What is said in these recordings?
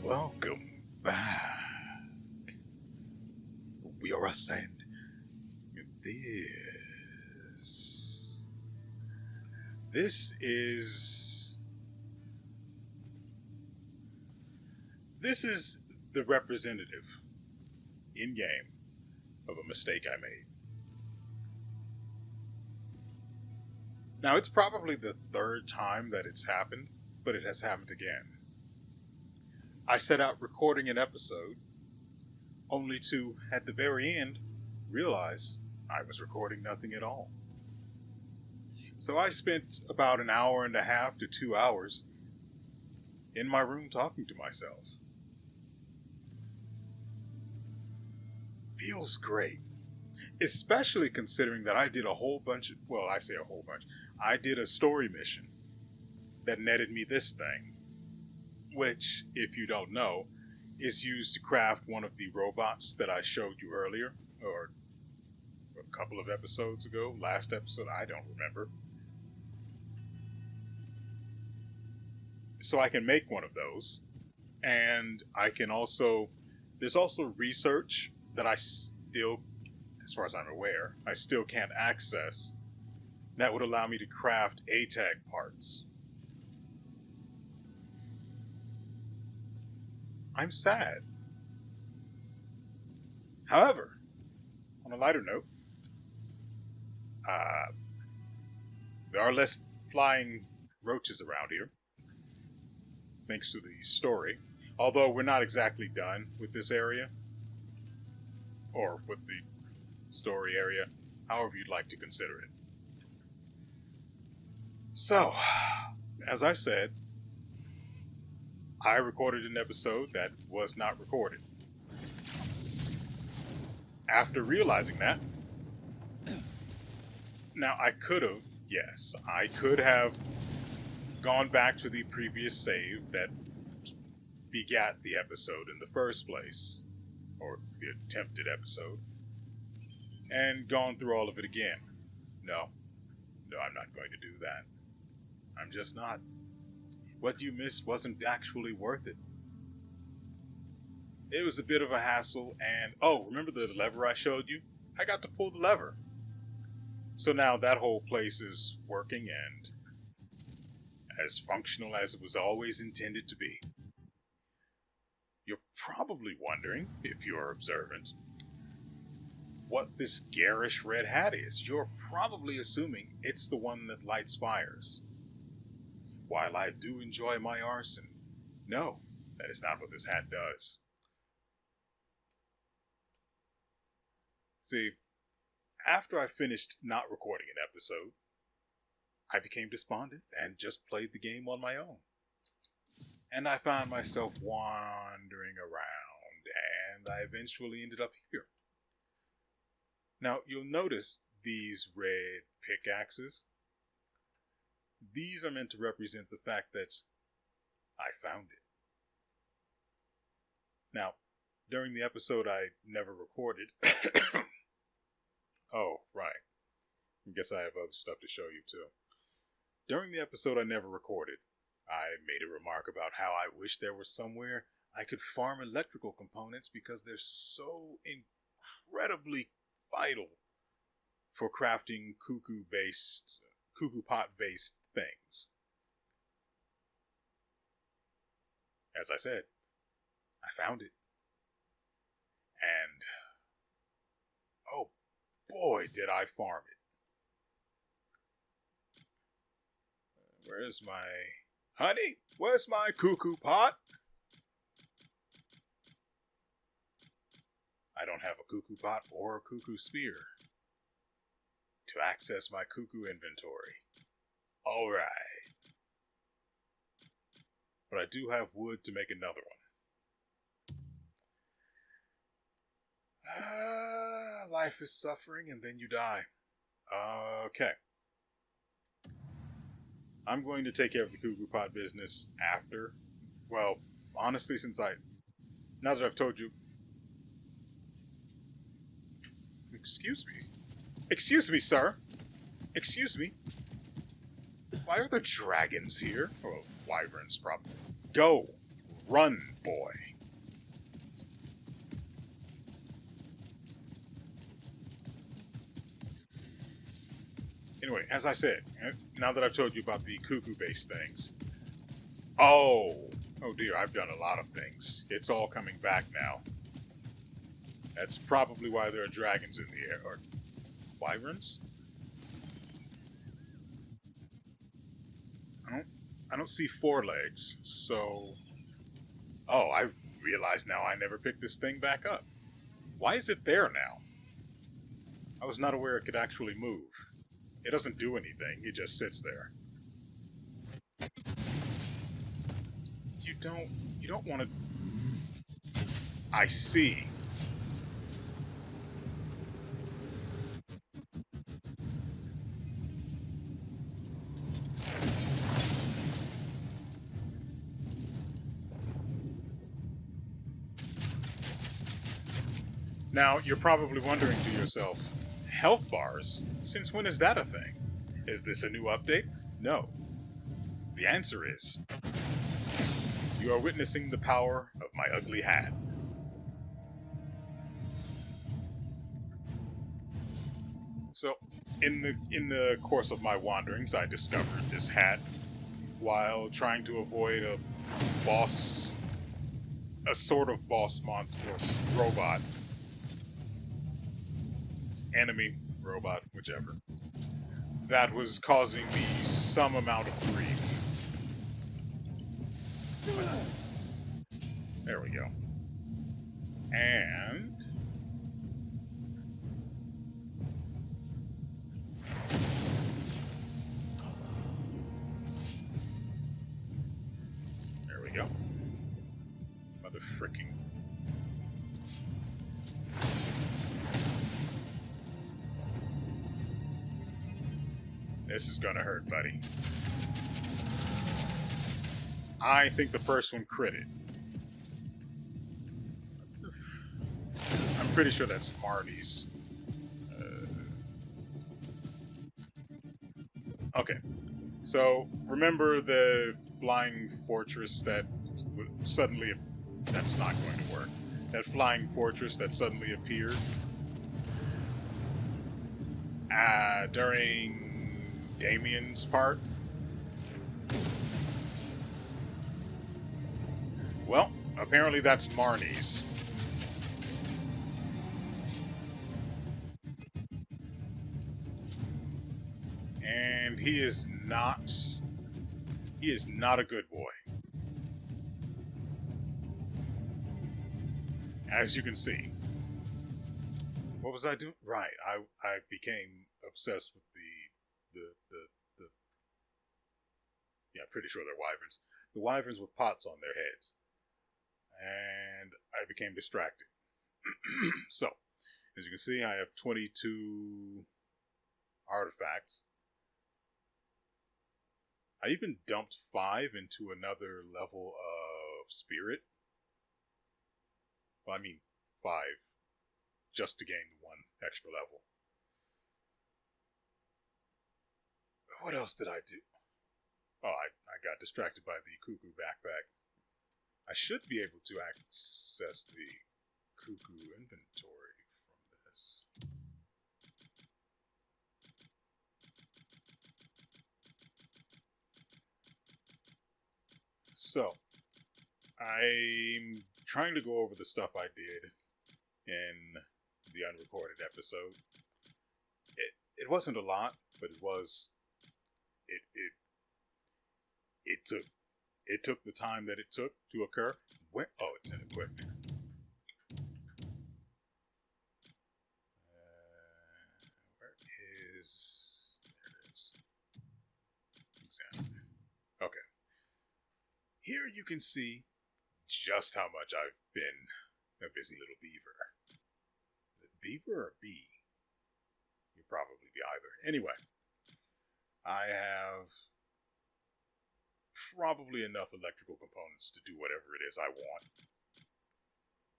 Welcome back. WeArEuS and this. This is the representative in game of a mistake I made. Now it's probably the third time that it's happened, but it has happened again. I set out recording an episode, only to, at the very end, realize I was recording nothing at all. So I spent about an hour and a half to 2 hours in my room talking to myself. Feels great. Especially considering that I did a whole bunch of, well, I say a whole bunch. I did a story mission that netted me this thing, which, if you don't know, is used to craft one of the robots that I showed you earlier, or a couple of episodes ago, last episode, I don't remember. So I can make one of those, and I can also, there's also research that I still, as far as I'm aware, I still can't access, that would allow me to craft ATAG parts. I'm sad. However, on a lighter note, there are less flying roaches around here, thanks to the story. Although we're not exactly done with this area, or with the story area, however you'd like to consider it. So, as I said, I recorded an episode that was not recorded. After realizing that, now I could have gone back to the previous save that begat the episode in the first place, or the attempted episode, and gone through all of it again. No, I'm not going to do that. I'm just not. What you missed wasn't actually worth it. It was a bit of a hassle, and remember the lever I showed you? I got to pull the lever. So now that whole place is working and as functional as it was always intended to be. You're probably wondering, if you're observant, what this garish red hat is. You're probably assuming it's the one that lights fires. While I do enjoy my arson, no, that is not what this hat does. See, after I finished not recording an episode, I became despondent and just played the game on my own. And I found myself wandering around, and I eventually ended up here. Now, you'll notice these red pickaxes. These are meant to represent the fact that I found it. Now, during the episode I never recorded... Oh, right. I guess I have other stuff to show you, too. During the episode I never recorded, I made a remark about how I wish there was somewhere I could farm electrical components because they're so incredibly vital for crafting cuckoo pot-based things. As I said, I found it. And, oh boy, did I farm it. Where's my... Honey, where's my cuckoo pot? I don't have a cuckoo pot or a cuckoo spear to access my cuckoo inventory. Alright. But I do have wood to make another one. Life is suffering and then you die. Okay. I'm going to take care of the cuckoo pot business after. Well, honestly, now that I've told you... Excuse me. Excuse me, sir. Excuse me. Why are there dragons here? Well, wyverns, probably. Go. Run, boy. Anyway, as I said, now that I've told you about the cuckoo-based things, oh dear, I've done a lot of things. It's all coming back now. That's probably why there are dragons in the air, or wyverns. I don't see four legs, so. Oh, I realize now I never picked this thing back up. Why is it there now? I was not aware it could actually move. It doesn't do anything, it just sits there. You don't want to. I see. Now, you're probably wondering to yourself, health bars? Since when is that a thing? Is this a new update? No. The answer is, you are witnessing the power of my ugly hat. So, in the course of my wanderings, I discovered this hat while trying to avoid a sort of boss monster robot. Enemy, robot, whichever. That was causing me some amount of grief. There we go. And there we go. Mother fricking. This is gonna hurt, buddy. I think the first one critted. I'm pretty sure that's Marty's. Okay. So, remember the flying fortress that suddenly... That's not going to work. That flying fortress that suddenly appeared? During Damien's part? Well, apparently that's Marnie's. And he is not a good boy. As you can see. What was I doing? Right, I became obsessed with the yeah, pretty sure they're wyverns. The wyverns with pots on their heads. And I became distracted. So, as you can see, I have 22 artifacts. I even dumped 5 into another level of spirit. Well, I mean 5, just to gain 1 extra level. What else did I do? Oh, I got distracted by the cuckoo backpack. I should be able to access the cuckoo inventory from this. So, I'm trying to go over the stuff I did in the unrecorded episode. It wasn't a lot, but it was... It took the time that it took to occur. Where? Oh, it's in equipment. Where is... There it is. Examine. Okay. Here you can see just how much I've been a busy little beaver. Is it beaver or bee? You'll probably be either. Anyway, I have probably enough electrical components to do whatever it is I want.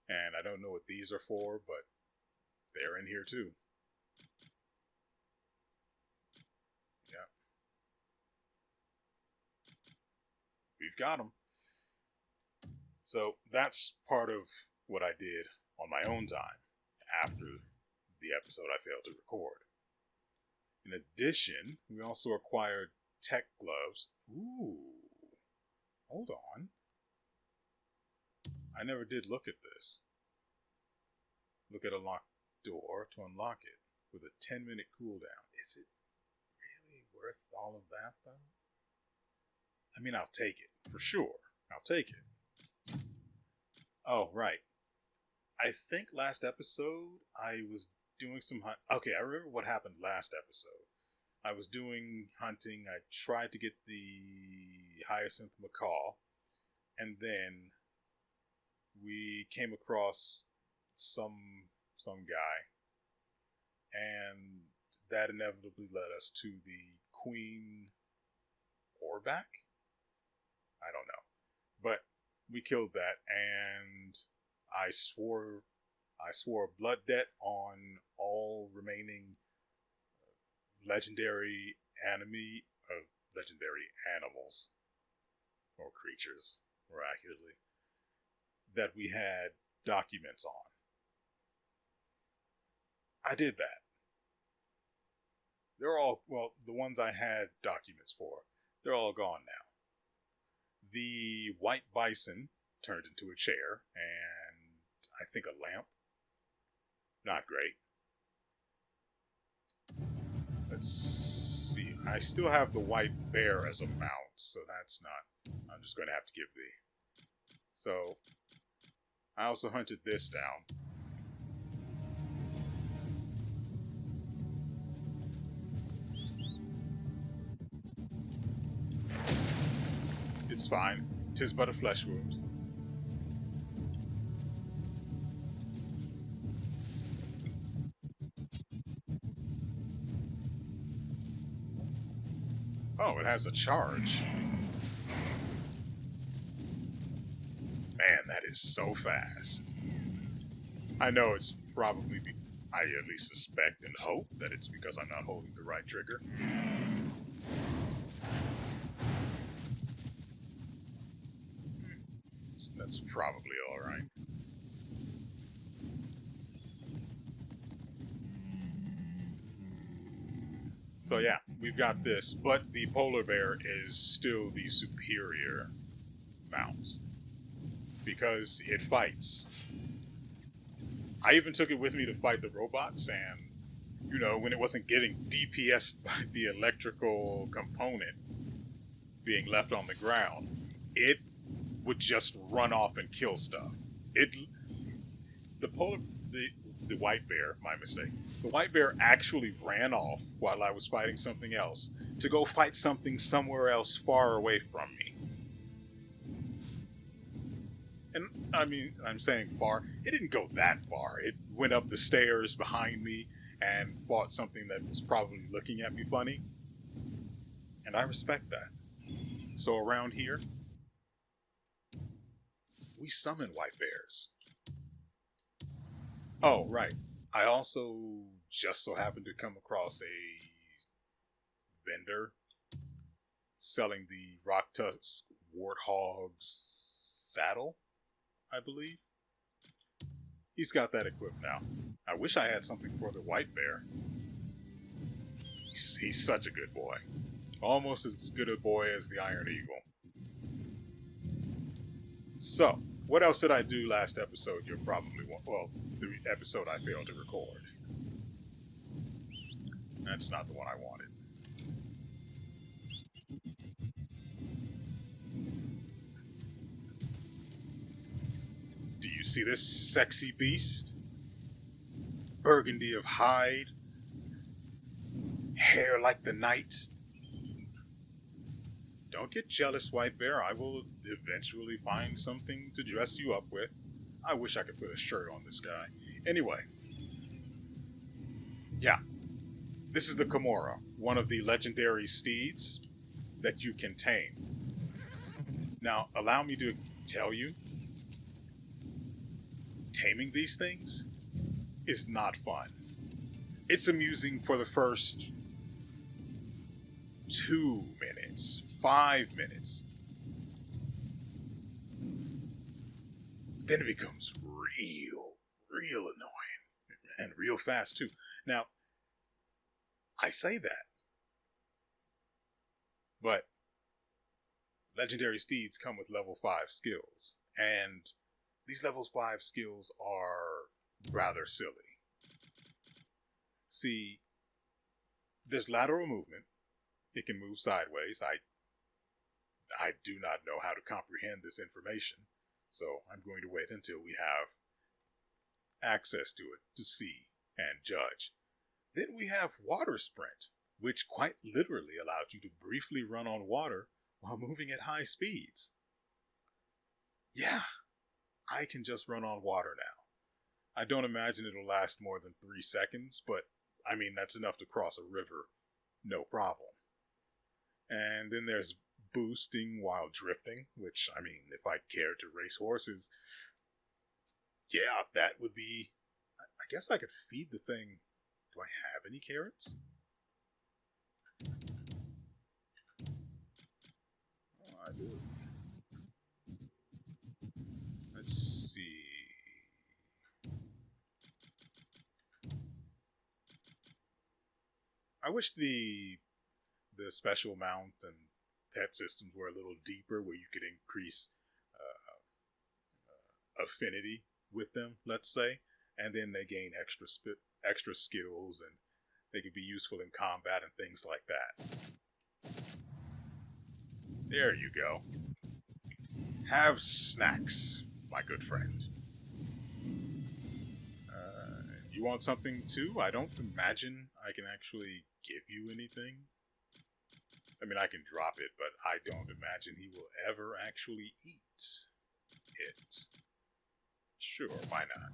And I don't know what these are for, but they're in here too. Yeah. We've got them. So that's part of what I did on my own time after the episode I failed to record. In addition, we also acquired tech gloves. Ooh, hold on. I never did look at this. Look at a locked door to unlock it with a 10-minute cooldown. Is it really worth all of that, though? I mean, I'll take it, for sure. I'll take it. Oh, right. I think last episode I was doing some hunt. Okay, I remember what happened last episode. I was doing hunting. I tried to get the hyacinth macaw, and then we came across some guy, and that inevitably led us to the Queen Orback. I don't know, but we killed that, and I swore blood debt on all remaining legendary legendary animals or creatures, more accurately, that we had documents on. I did that. They're all, well, the ones I had documents for, they're all gone now. The white bison turned into a chair and I think a lamp. Not great. Let's see. I still have the white bear as a mount, so that's not... I'm just going to have to give the... So, I also hunted this down. It's fine. 'Tis but a flesh wound. Oh, it has a charge. Man, that is so fast. I know it's probably... I at least suspect and hope that it's because I'm not holding the right trigger. That's probably alright. So yeah, we've got this, but the polar bear is still the superior mount because it fights. I even took it with me to fight the robots, and you know, when it wasn't getting DPS'd by the electrical component being left on the ground, it would just run off and kill stuff. The white bear, my mistake. The white bear actually ran off while I was fighting something else to go fight something somewhere else far away from me. And I mean, I'm saying far. It didn't go that far. It went up the stairs behind me and fought something that was probably looking at me funny. And I respect that. So around here, we summon white bears. Oh, right. I also just so happened to come across a vendor selling the Rock Tusk Warthog's saddle, I believe. He's got that equipped now. I wish I had something for the white bear. He's such a good boy. Almost as good a boy as the Iron Eagle. So, what else did I do last episode? You'll probably want... Well, the episode I failed to record. That's not the one I wanted. Do you see this sexy beast? Burgundy of hide, hair like the night. Don't get jealous, white bear. I will eventually find something to dress you up with. I wish I could put a shirt on this guy. Anyway. Yeah. This is the Kimura, one of the legendary steeds that you can tame. Now, allow me to tell you, taming these things is not fun. It's amusing for the first 2 minutes, 5 minutes. then it becomes real annoying. And real fast, too. Now, I say that, but legendary steeds come with level 5 skills, and these level 5 skills are rather silly. See, there's lateral movement. It can move sideways. I do not know how to comprehend this information, so I'm going to wait until we have access to it to see and judge. Then we have water sprint, which quite literally allows you to briefly run on water while moving at high speeds. Yeah, I can just run on water now. I don't imagine it'll last more than 3 seconds, but I mean, that's enough to cross a river, no problem. And then there's boosting while drifting, which, I mean, if I cared to race horses, yeah, that would be... I guess I could feed the thing. Do I have any carrots? Oh, I do. Let's see. I wish the special mount and pet systems were a little deeper, where you could increase affinity with them, let's say, and then they gain extra skills, and they could be useful in combat and things like that. There you go. Have snacks, my good friend. You want something too? I don't imagine I can actually give you anything. I mean, I can drop it, but I don't imagine he will ever actually eat it. Sure, why not?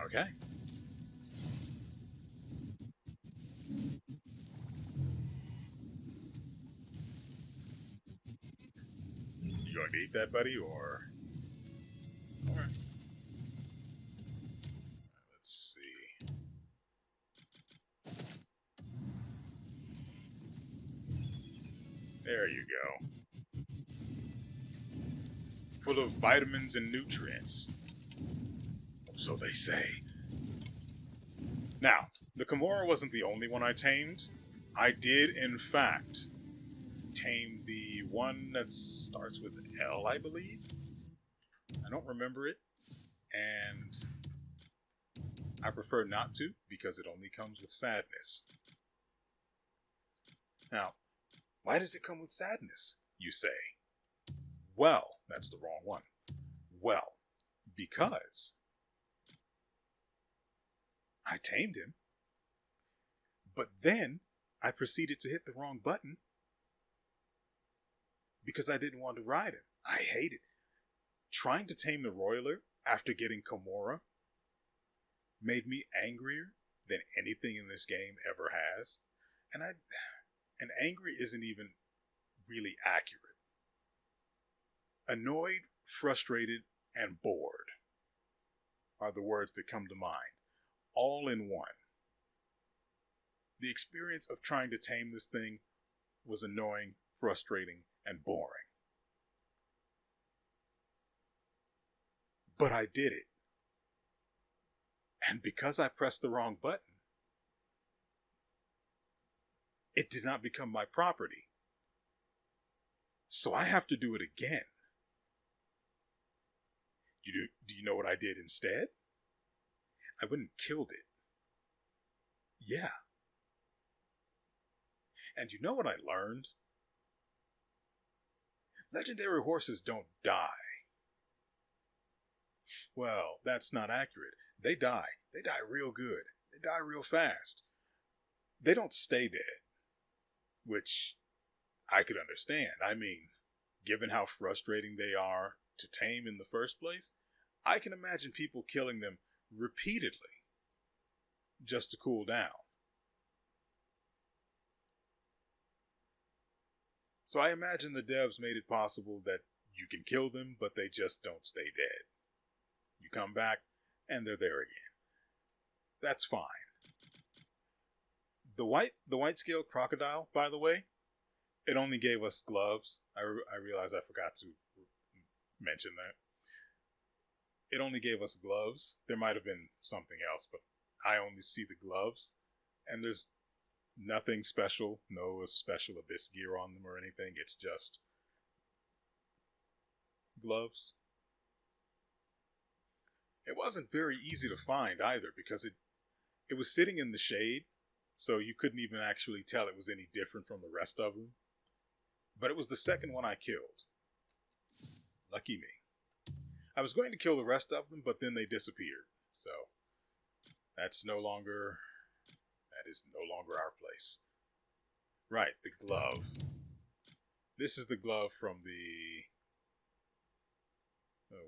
Okay. You going to eat that, buddy, or... Alright. Let's see. There you go. Full of vitamins and nutrients. So they say. Now, the Kimura wasn't the only one I tamed. I did, in fact, tame the one that starts with L, I believe. I don't remember it. And I prefer not to, because it only comes with sadness. Now, why does it come with sadness, you say? Well, that's the wrong one. Well, because I tamed him, but then I proceeded to hit the wrong button because I didn't want to ride him. I hate it. Trying to tame the Roiler after getting Kimura made me angrier than anything in this game ever has. And angry isn't even really accurate. Annoyed, frustrated, and bored are the words that come to mind, all in one. The experience of trying to tame this thing was annoying, frustrating, and boring. But I did it. And because I pressed the wrong button, it did not become my property. So I have to do it again. Do you know what I did instead? I went and killed it. Yeah. And you know what I learned? Legendary horses don't die. Well, that's not accurate. They die. They die real good. They die real fast. They don't stay dead, which I could understand. I mean, given how frustrating they are to tame in the first place, I can imagine people killing them repeatedly just to cool down. So I imagine the devs made it possible that you can kill them, but they just don't stay dead. You come back, and they're there again. That's fine. The white-scaled crocodile, by the way, It only gave us gloves. I realized I forgot to mention that. It only gave us gloves. There might have been something else, but I only see the gloves. And there's nothing special, no special abyss gear on them or anything. It's just gloves. It wasn't very easy to find either because it was sitting in the shade, so you couldn't even actually tell it was any different from the rest of them. But it was the second one I killed. Lucky me. I was going to kill the rest of them, but then they disappeared. So that is no longer our place. Right, the glove. This is the glove from the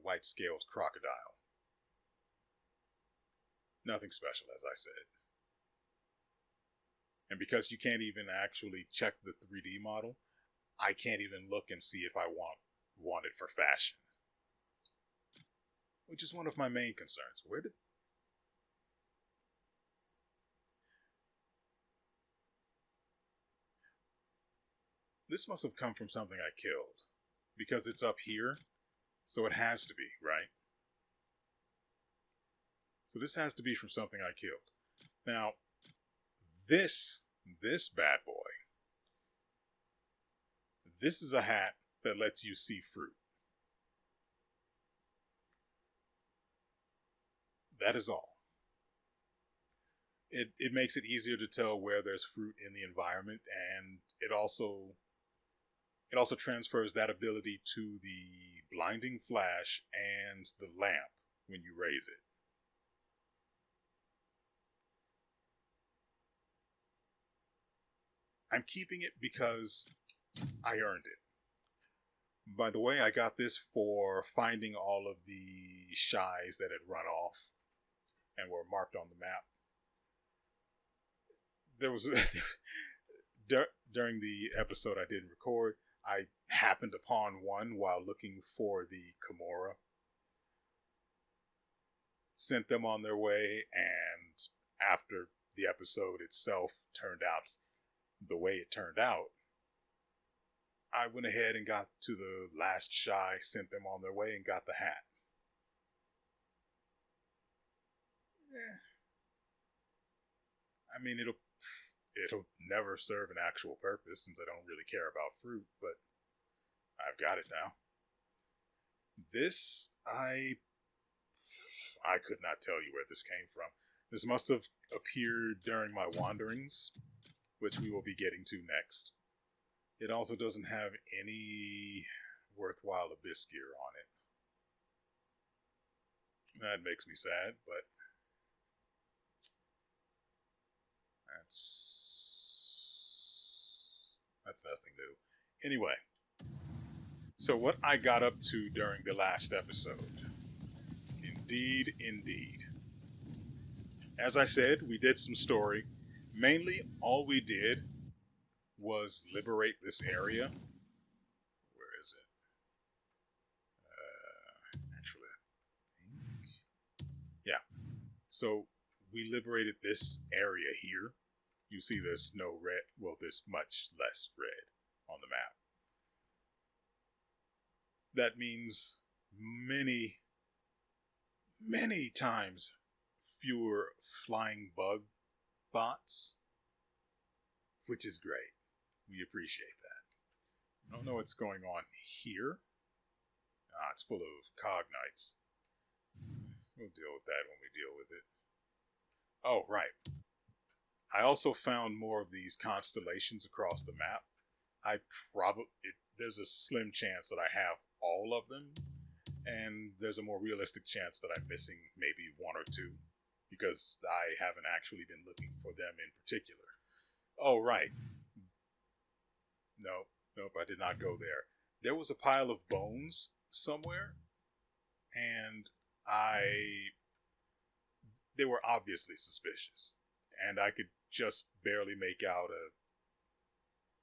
white-scaled crocodile. Nothing special, as I said. And because you can't even actually check the 3D model, I can't even look and see if I want it for fashion. Which is one of my main concerns. This must have come from something I killed. Because it's up here, so it has to be, right? So this has to be from something I killed. Now, this bad boy, this is a hat that lets you see fruit. That is all. It makes it easier to tell where there's fruit in the environment, and it also transfers that ability to the blinding flash and the lamp when you raise it. I'm keeping it because I earned it. By the way, I got this for finding all of the shies that had run off and were marked on the map. There was during the episode I didn't record, I happened upon one while looking for the Kimura. Sent them on their way, and after the episode itself turned out the way it turned out, I went ahead and got to the last shy, sent them on their way, and got the hat. I mean, it'll never serve an actual purpose since I don't really care about fruit, but I've got it now. This, I could not tell you where this came from. This must have appeared during my wanderings, which we will be getting to next. It also doesn't have any worthwhile abyss gear on it. That makes me sad, but that's nothing new. Anyway, so what I got up to during the last episode. Indeed. As I said, we did some story. Mainly, all we did was liberate this area. Where is it? Actually, I think. Yeah. So, we liberated this area here. You see there's no red. Well, there's much less red on the map. That means many times fewer flying bug bots, which is great. We appreciate that. I don't know what's going on here. It's full of cognites. We'll deal with that when we deal with it. Oh, right. I also found more of these constellations across the map. There's a slim chance that I have all of them, and there's a more realistic chance that I'm missing maybe one or two, because I haven't actually been looking for them in particular. Oh, right. Nope, I did not go there. There was a pile of bones somewhere, and they were obviously suspicious, and I could just barely make out a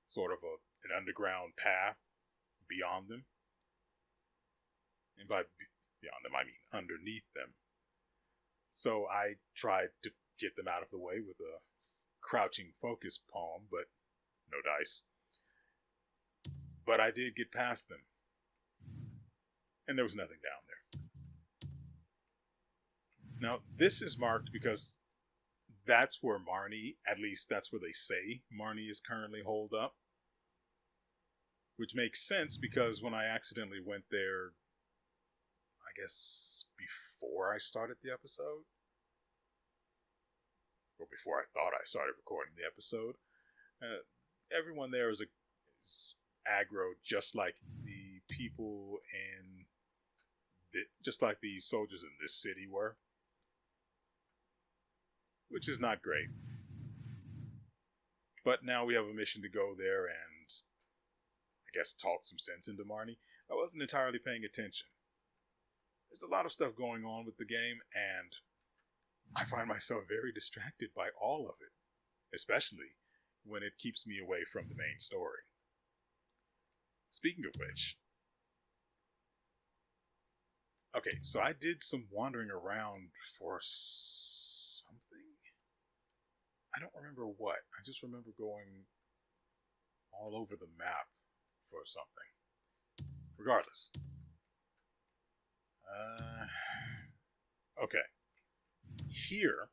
sort of an underground path beyond them. And by beyond them, I mean underneath them. So I tried to get them out of the way with a crouching focus palm, but no dice. But I did get past them. And there was nothing down there. Now, this is marked because that's where Marnie, at least that's where they say Marnie is currently holed up. Which makes sense because when I accidentally went there, I guess before I started the episode, or before I thought I started recording the episode, everyone there is aggro, just like the people in, just like the soldiers in this city were, which is not great. But now we have a mission to go there and, I guess, talk some sense into Marnie. I wasn't entirely paying attention. There's a lot of stuff going on with the game, and I find myself very distracted by all of it, especially when it keeps me away from the main story. Speaking of which, okay, so I did some wandering around for something. I don't remember what. I just remember going all over the map for something. Regardless. Okay. Here,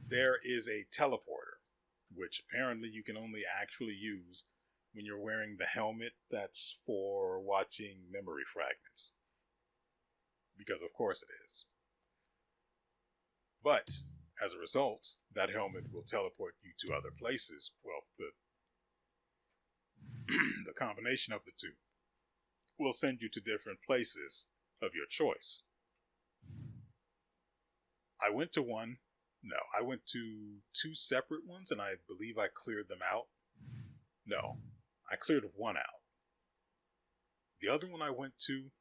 there is a teleporter, which apparently you can only actually use when you're wearing the helmet that's for watching memory fragments. Because of course it is. But, as a result, that helmet will teleport you to other places. Well, the combination of the two will send you to different places of your choice. I went to two separate ones, and I believe I cleared them out. No, I cleared one out. The other one I went to,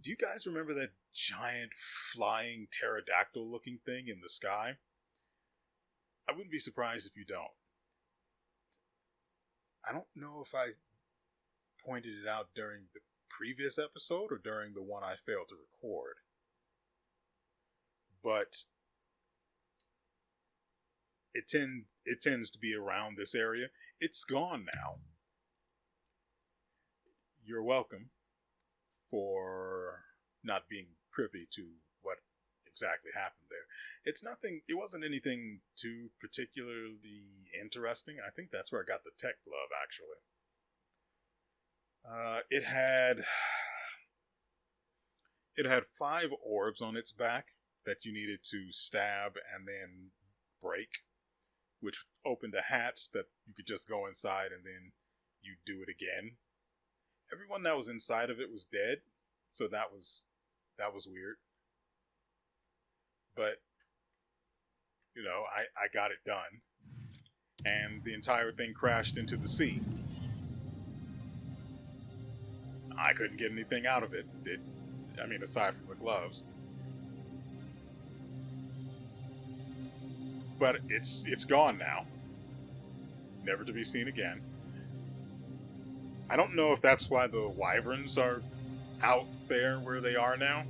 do you guys remember that giant flying pterodactyl looking thing in the sky? I wouldn't be surprised if you don't. I don't know if I pointed it out during the previous episode or during the one I failed to record. But it tends to be around this area. It's gone now. You're welcome for not being privy to what exactly happened there. It wasn't anything too particularly interesting. I think that's where I got the tech glove, actually. It had 5 orbs on its back that you needed to stab and then break, which opened a hatch that you could just go inside and then you do it again. Everyone that was inside of it was dead, so that was weird. But, you know, I got it done. And the entire thing crashed into the sea. I couldn't get anything out of it. Aside from the gloves. But it's gone now. Never to be seen again. I don't know if that's why the wyverns are out there where they are now.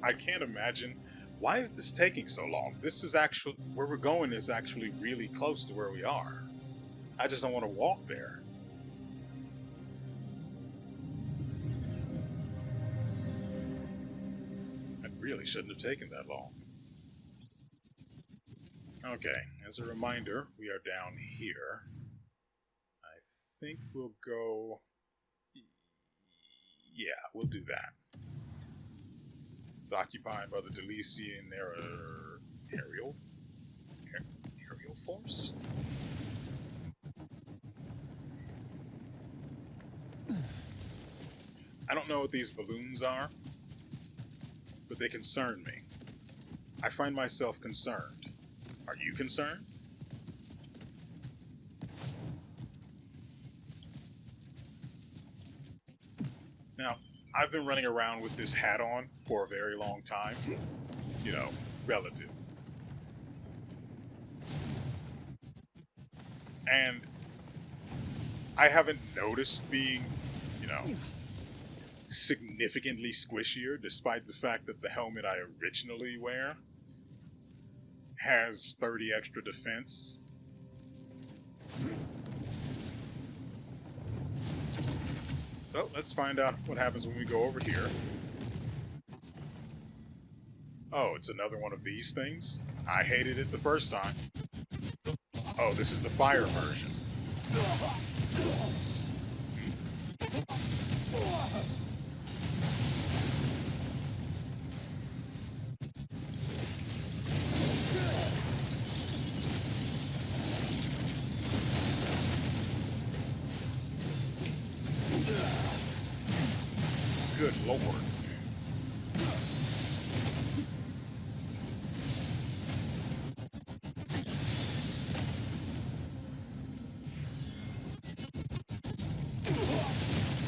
I can't imagine. Why is this taking so long? Where we're going is actually really close to where we are. I just don't want to walk there. It really shouldn't have taken that long. Okay, as a reminder, we are down here. I think we'll go... Yeah, we'll do that. It's occupied by the Delician aerial force? I don't know what these balloons are, but they concern me. I find myself concerned. Are you concerned? Now, I've been running around with this hat on for a very long time. You know, relative. And I haven't noticed being, significantly squishier, despite the fact that the helmet I originally wear has 30 extra defense. Well, let's find out what happens when we go over here. Oh, it's another one of these things? I hated it the first time. Oh, this is the fire version. Good lord.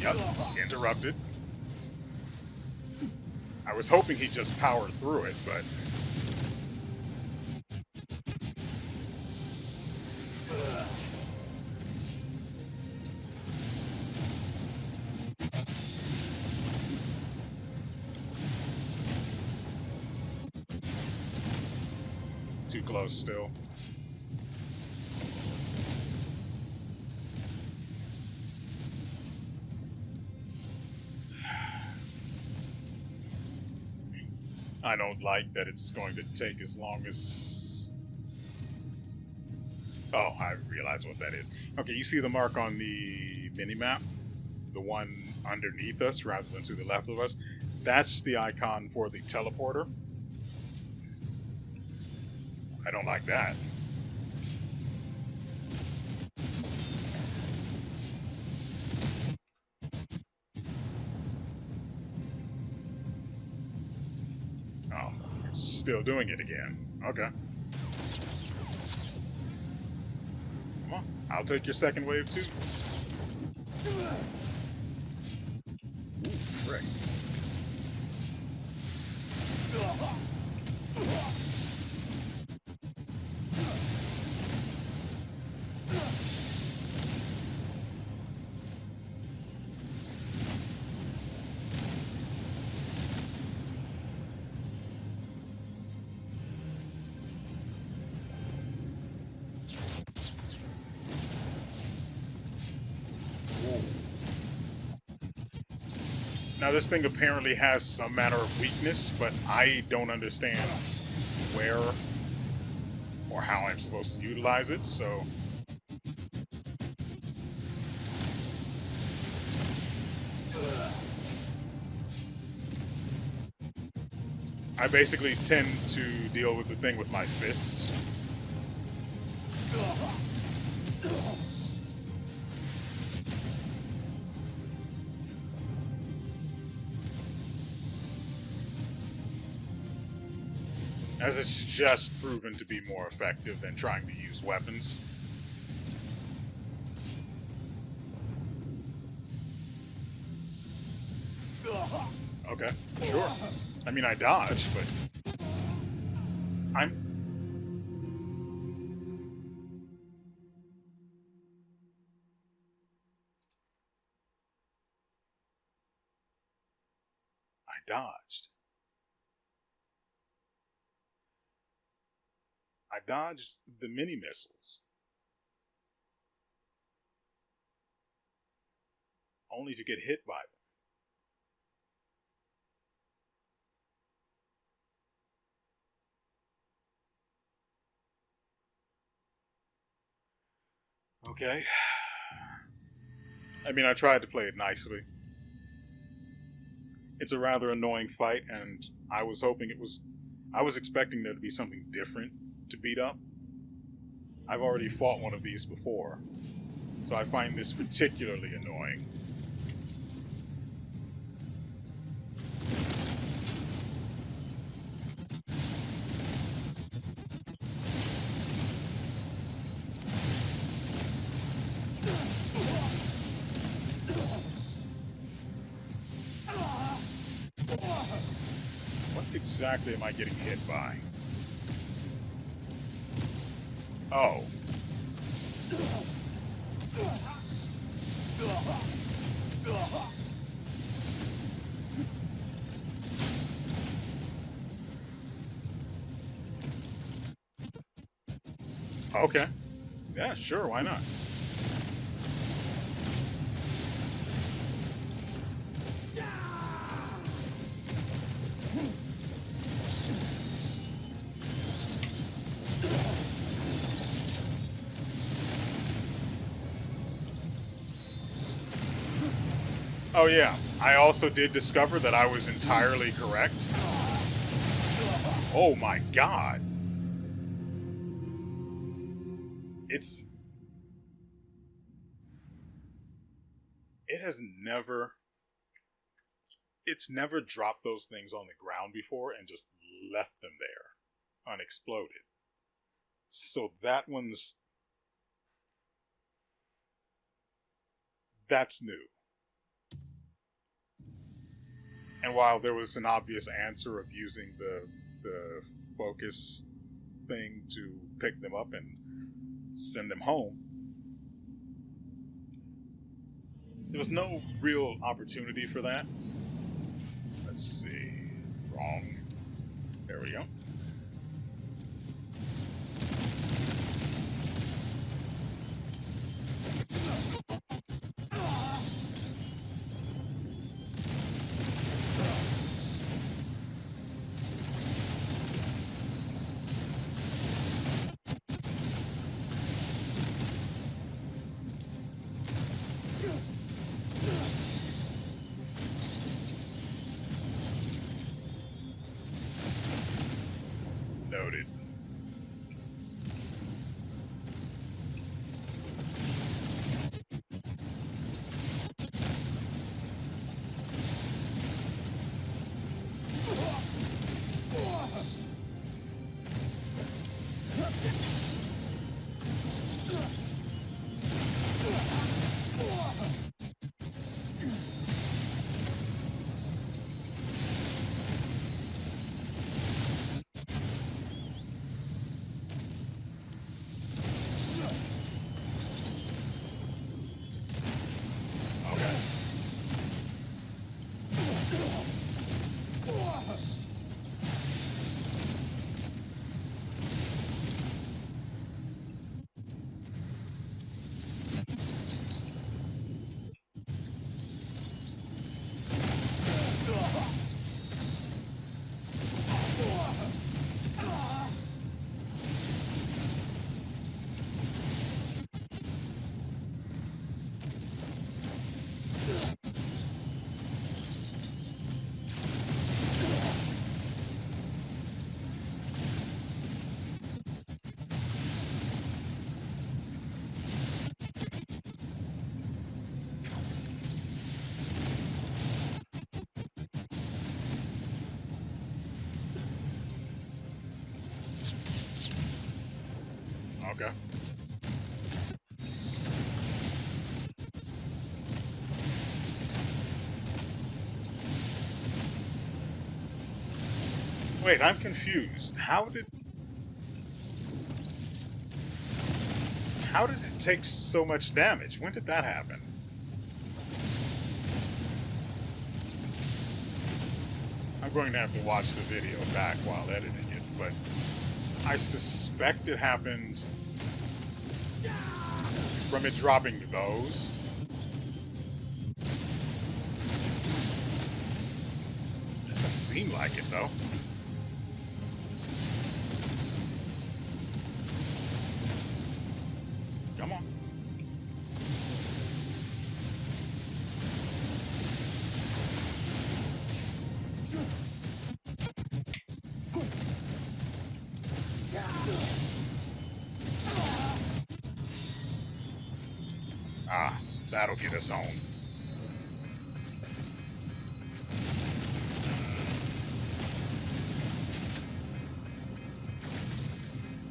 Yep, interrupted. I was hoping he just powered through it, but... Too close still. I don't like that it's going to take as long as... Oh, I realize what that is. Okay, you see the mark on the mini-map? The one underneath us rather than to the left of us? That's the icon for the teleporter. I don't like that. Oh, it's still doing it again. Okay. Come on, I'll take your second wave too. Ooh, frick. Now this thing apparently has some manner of weakness, but I don't understand where or how I'm supposed to utilize it, so... I basically tend to deal with the thing with my fists. As it's just proven to be more effective than trying to use weapons. Okay, sure. I mean, I dodged, but... I dodged. I dodged the mini missiles. Only to get hit by them. Okay. I mean, I tried to play it nicely. It's a rather annoying fight, and I was hoping it was... I was expecting there to be something different to beat up. I've already fought one of these before, so I find this particularly annoying. What exactly am I getting hit by? Oh. Okay. Yeah, sure, why not? Oh yeah, I also did discover that I was entirely correct. Oh my god. It's... It has never... It's never dropped those things on the ground before and just left them there, unexploded. So that one's... That's new. And while there was an obvious answer of using the focus thing to pick them up and send them home, there was no real opportunity for that. Let's see. Wrong. There we go. Noted. Okay. Wait, I'm confused. How did it take so much damage? When did that happen? I'm going to have to watch the video back while editing it, but I suspect it happened from it dropping those. Doesn't seem like it, though. Come on. Ah, that'll get us home.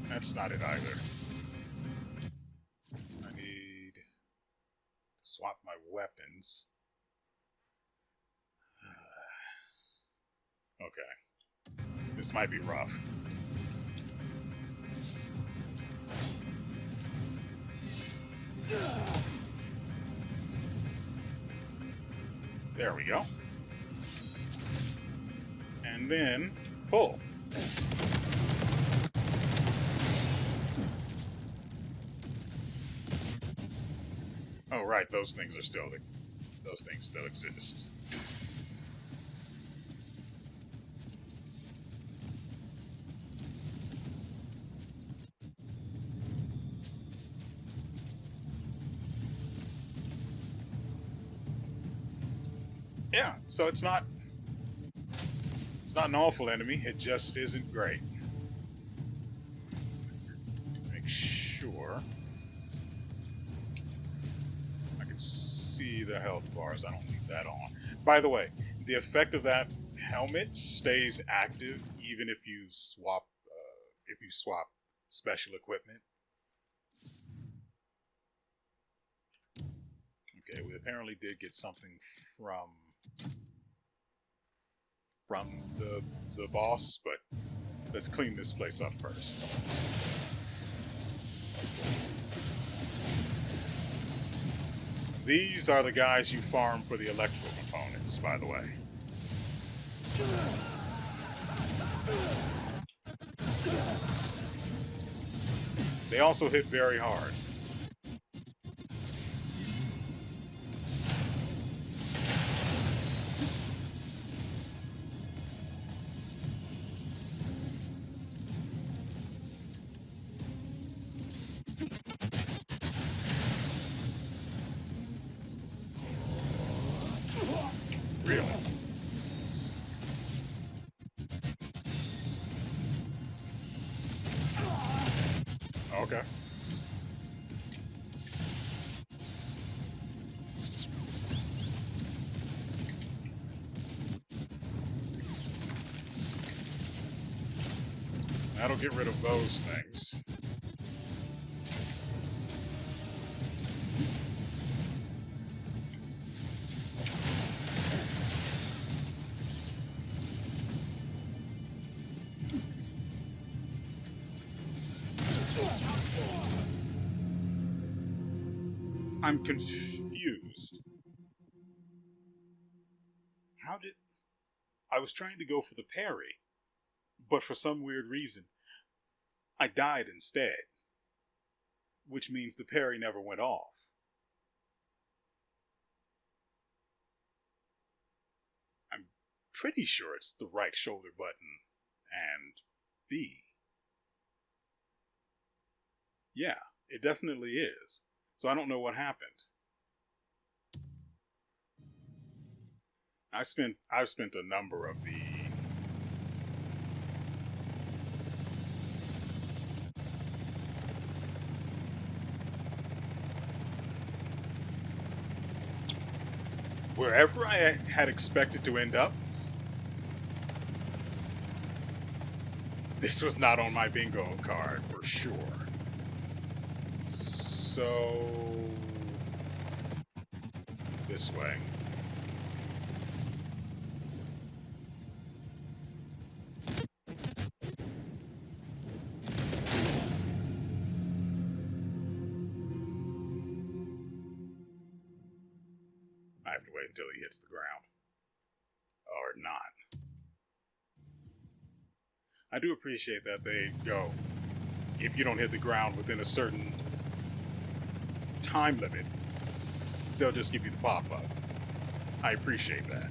That's not it either. I need to swap my weapons. Okay. This might be rough. There we go. And then pull. Oh right, those things still exist. Yeah, so it's not an awful enemy. It just isn't great. Make sure I can see the health bars. I don't leave that on. By the way, the effect of that helmet stays active even if you swap special equipment. Okay, we apparently did get something from the boss, but let's clean this place up first. These are the guys you farm for the electrical components, by the way. They also hit very hard. Really? Okay. That'll get rid of those things. I'm confused. How did... I was trying to go for the parry, but for some weird reason, I died instead. Which means the parry never went off. I'm pretty sure it's the right shoulder button and B. Yeah, it definitely is. So I don't know what happened. I've spent a number of the wherever I had expected to end up. This was not on my bingo card for sure. So this way. I have to wait until he hits the ground. Or not. I do appreciate that they go, if you don't hit the ground within a certain time limit, they'll just give you the pop-up. I appreciate that.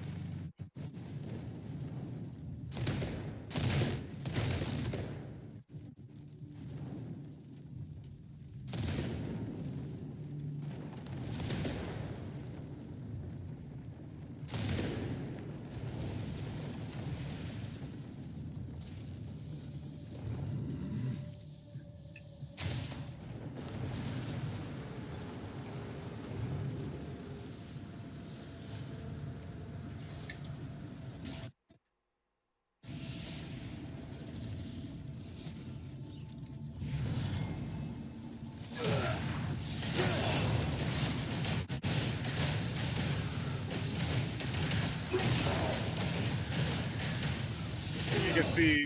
You can see,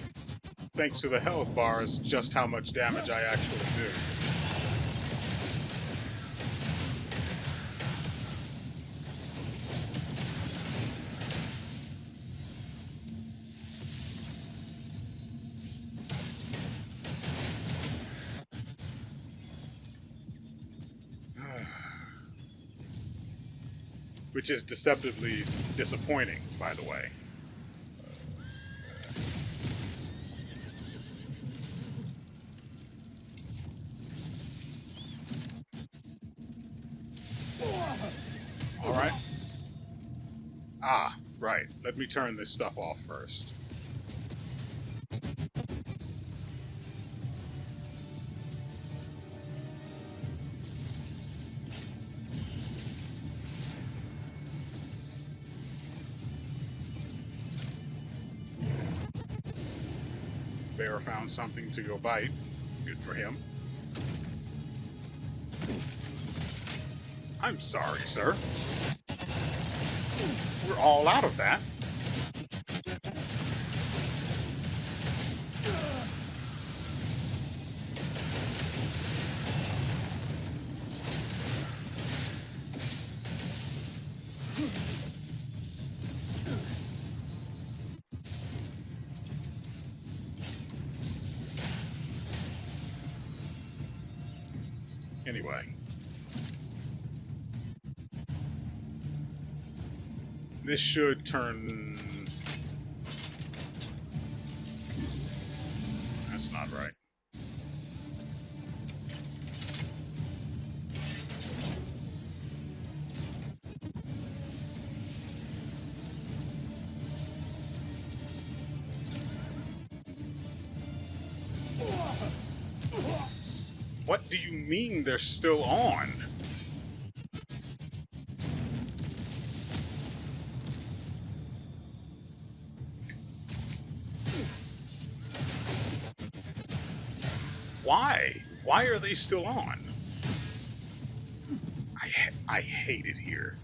thanks to the health bars, just how much damage I actually do. Which is deceptively disappointing, by the way. All right. Ah. let me turn this stuff off first. Bear found something to go bite. Good for him. I'm sorry, sir. We're all out of that. Anyway. This should turn... That's not right. What do you mean they're still on? Why? Why are they still on? I hate it here.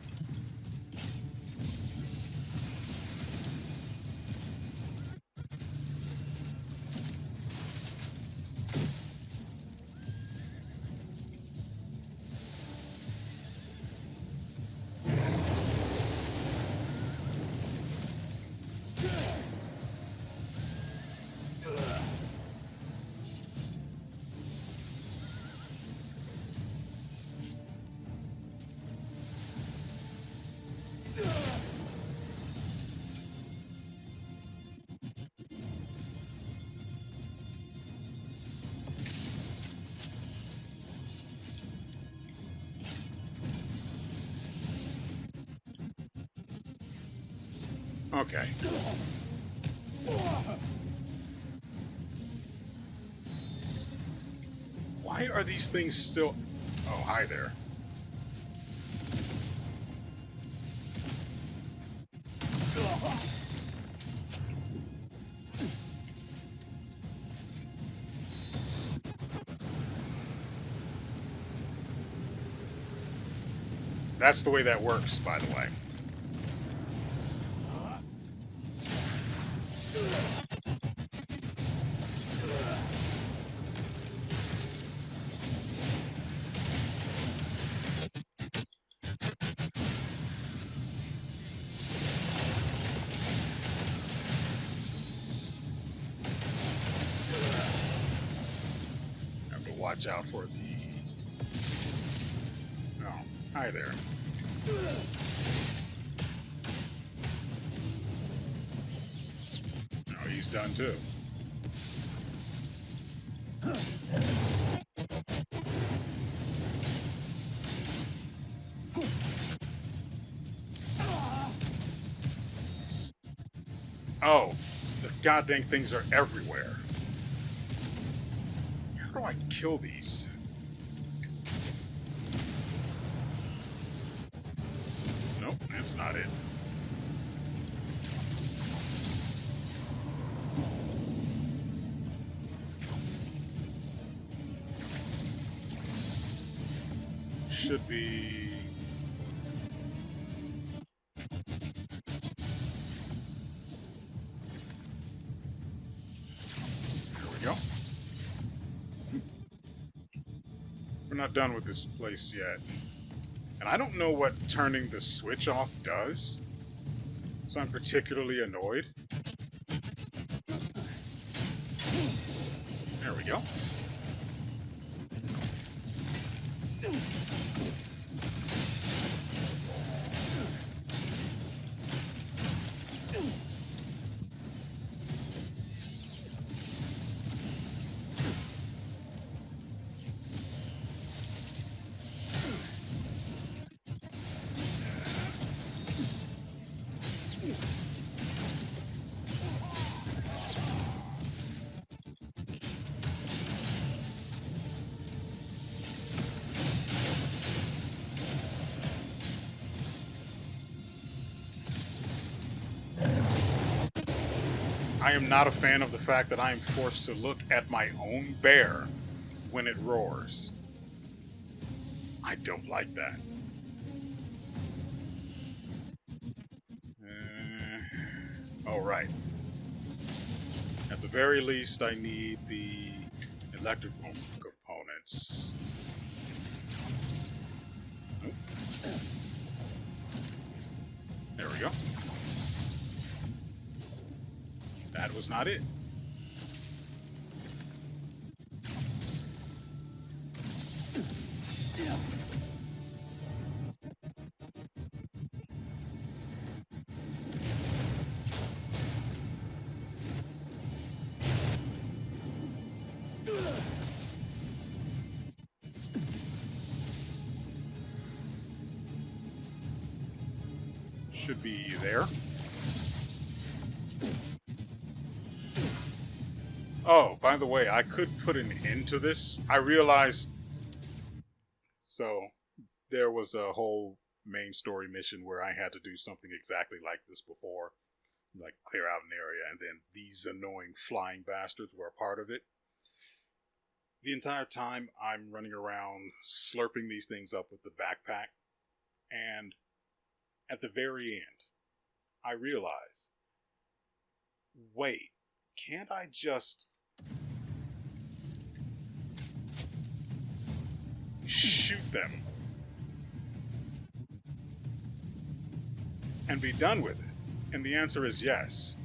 Okay. Why are these things still... Oh, hi there. That's the way that works, by the way. Have to watch out for the... Oh, hi there. Oh, he's done too. Oh, the goddamn things are everywhere. How do I kill these? Nope, that's not it. Should be... We're not done with this place yet. And I don't know what turning the switch off does, so I'm particularly annoyed. There we go. I am not a fan of the fact that I am forced to look at my own bear when it roars. I don't like that. All right. At the very least, I need the electrical components. Nope. There we go. That was not it. Should be there. Oh, by the way, I could put an end to this. I realized. So, there was a whole main story mission where I had to do something exactly like this before. Like, clear out an area, and then these annoying flying bastards were a part of it. The entire time, I'm running around slurping these things up with the backpack. And at the very end, I realize, wait, can't I just shoot them and be done with it? And the answer is yes.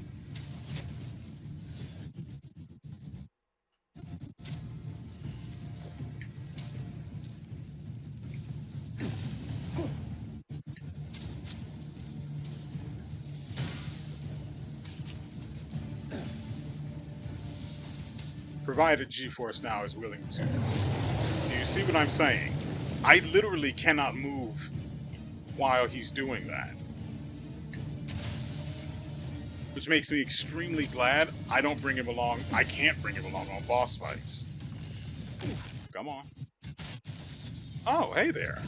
Provided GeForce Now is willing to. Do you see what I'm saying? I literally cannot move while he's doing that. Which makes me extremely glad I don't bring him along. I can't bring him along on boss fights. Come on. Oh, hey there.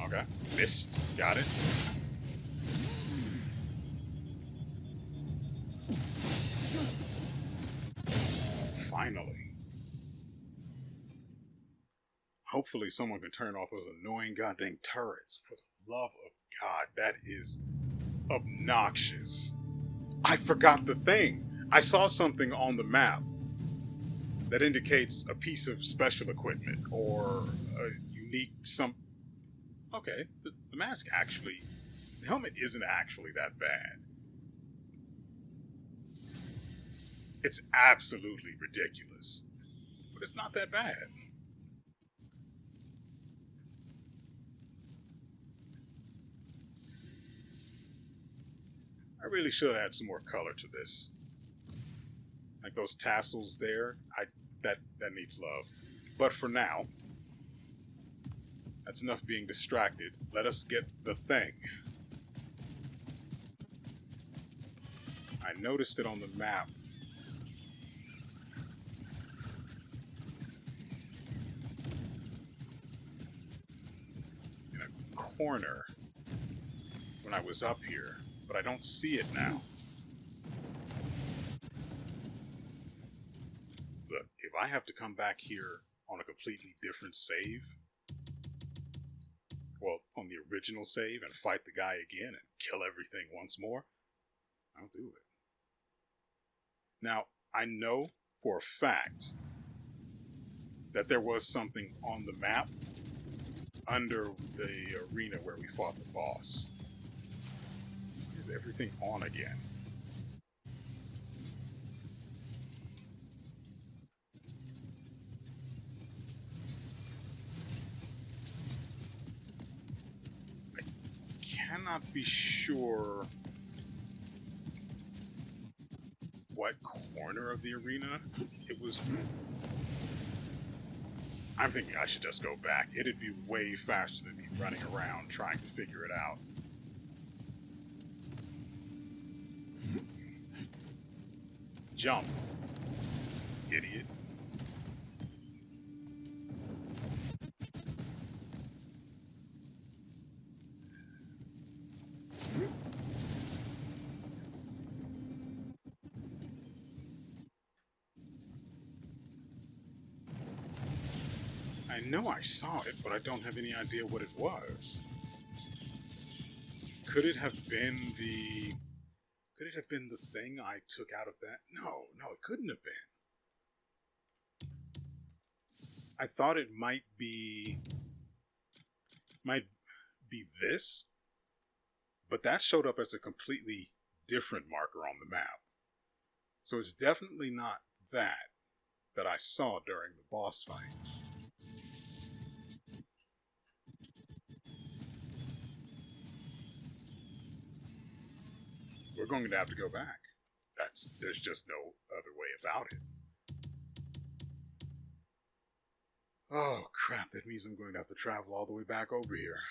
Okay. Missed. Got it. Finally. Hopefully someone can turn off those annoying goddamn turrets. For the love of God, that is obnoxious. I forgot the thing. I saw something on the map that indicates a piece of special equipment or a unique Okay, the mask actually... The helmet isn't actually that bad. It's absolutely ridiculous. But it's not that bad. I really should add some more color to this. Like those tassels there, that needs love. But for now, that's enough being distracted. Let us get the thing. I noticed it on the map. In a corner when I was up here, but I don't see it now. Look, if I have to come back here on a completely different save, well, on the original save and fight the guy again and kill everything once more, I'll do it. Now, I know for a fact that there was something on the map under the arena where we fought the boss. Is everything on again? I cannot be sure what corner of the arena it was. I'm thinking I should just go back. It'd be way faster than me running around trying to figure it out. Jump, idiot. I know I saw it, but I don't have any idea what it was. Could it have been the... Could it have been the thing I took out of that? No, it couldn't have been. I thought it might be this, but that showed up as a completely different marker on the map. So it's definitely not that I saw during the boss fight. We're going to have to go back. There's just no other way about it. Oh crap, that means I'm going to have to travel all the way back over here.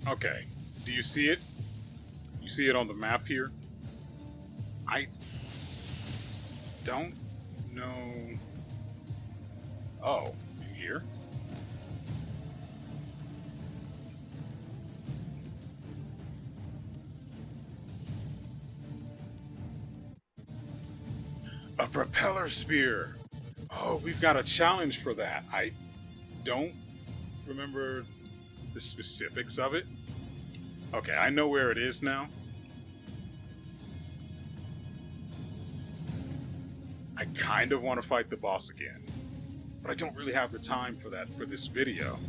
Okay, do you see it? You see it on the map here? I don't know. Oh, you here? A propeller spear! Oh, we've got a challenge for that. I don't remember the specifics of it. Okay, I know where it is now. I kind of want to fight the boss again, but I don't really have the time for that for this video.